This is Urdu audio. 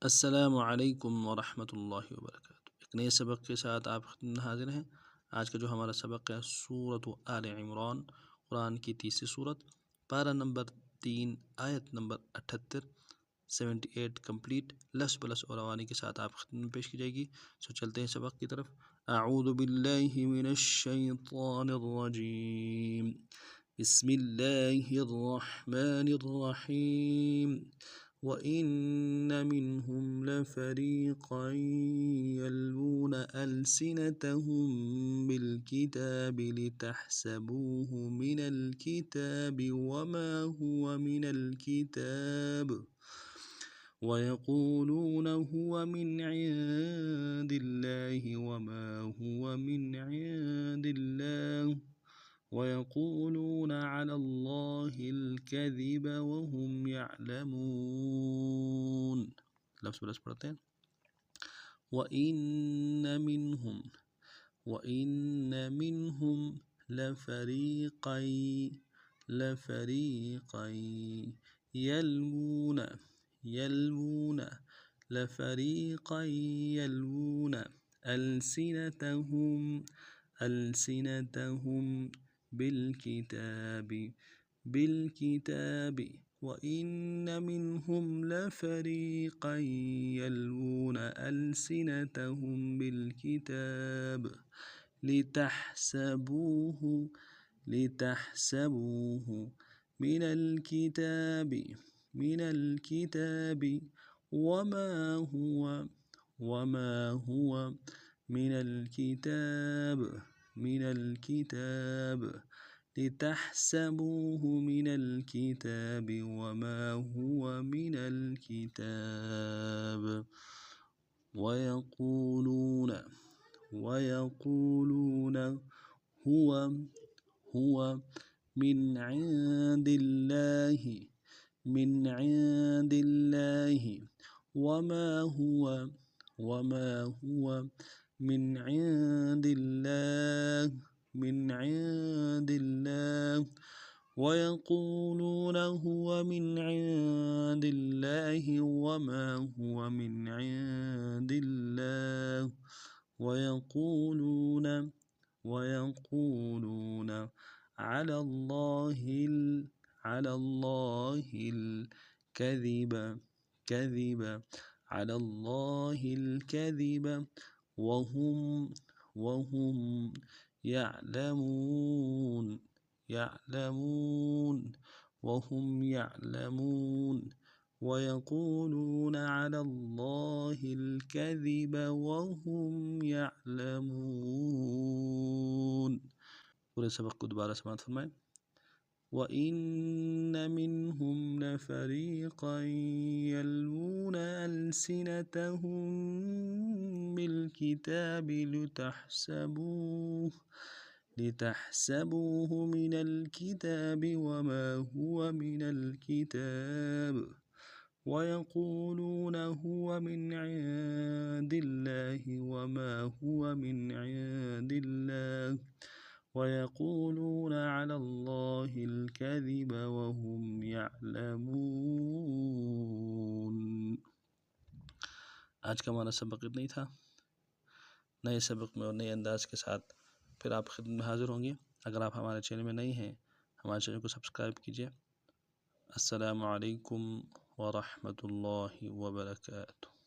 السلام علیکم ورحمۃ اللہ وبرکاتہ۔ ایک نئے سبق کے ساتھ آپ خدمت میں حاضر ہیں۔ آج کا جو ہمارا سبق ہے سورۃ آل عمران، قرآن کی تیسری سورت، پارہ نمبر 3، آیت نمبر 78، 78 کمپلیٹ، لفظ بلفظ اور روانی کے ساتھ آپ خدمت میں پیش کی جائے گی۔ سو چلتے ہیں سبق کی طرف۔ اعوذ باللہ من الشیطان الرجیم، بسم اللہ الرحمن الرحیم۔ وَإِنَّ مِنْهُمْ لَفَرِيقًا يَلْوُونَ أَلْسِنَتَهُم بِالْكِتَابِ لِتَحْسَبُوهُ مِنَ الْكِتَابِ وَمَا هُوَ مِنَ الْكِتَابِ وَيَقُولُونَ هُوَ مِنْ عِندِ اللَّهِ وَمَا هُوَ مِنْ عِندِ اللَّهِ وَيَقُولُونَ عَلَى اللَّهِ الْكَذِبَ وَهُمْ يَعْلَمُونَ۔ لفظ بلفظ پڑھتے ہیں۔ وَإِنَّ مِنْهُمْ لَفَرِيقًا يَلْوُونَ أَلْسِنَتَهُم بالكتاب وَإِنَّ مِنْهُمْ لَفَرِيقًا يَلْوُونَ أَلْسِنَتَهُم بِالْكِتَابِ لِتَحْسَبُوهُ مِنَ الْكِتَابِ وَمَا هُوَ مِنَ الْكِتَابِ لِتَحْسَبُوهُ مِنَ الْكِتَابِ وَمَا هُوَ مِنَ الْكِتَابِ وَيَقُولُونَ هُوَ مِنْ عِندِ اللَّهِ وَمَا هُوَ مِنْ عِندِ اللَّهِ وَيَقُولُونَ هُوَ مِنْ عِندِ اللَّهِ وَمَا هُوَ مِنْ عِندِ اللَّهِ وَيَقُولُونَ عَلَى اللَّهِ الْكَذِبَ وَهُمْ يَعْلَمُونَ وَيَقُولُونَ عَلَى اللَّهِ الْكَذِبَ وَهُمْ يَعْلَمُونَ۔ پورے سبق کو دوبارہ سماعت فرمائیں۔ وَإِنَّ مِنْهُمْ لَفَرِيقًا يَلْوُونَ أَلْسِنَتَهُم بِالْكِتَابِ لِتَحْسَبُوهُ مِنَ الْكِتَابِ وَمَا هُوَ مِنَ الْكِتَابِ وَيَقُولُونَ هُوَ مِنْ عِندِ اللَّهِ وَمَا هُوَ مِنْ عِندِ اللَّهِ وَيَقُولُونَ عَلَى اللَّهِ الْكَذِبَ وَهُمْ يَعْلَمُونَ۔ آج کا ہمارا سبق اتنا ہی تھا۔ نئے سبق میں اور نئے انداز کے ساتھ پھر آپ خدمت میں حاضر ہوں گے۔ اگر آپ ہمارے چینل میں نئے ہیں، ہمارے چینل کو سبسکرائب کیجیے۔ السلام علیکم ورحمۃ اللہ وبرکاتہ۔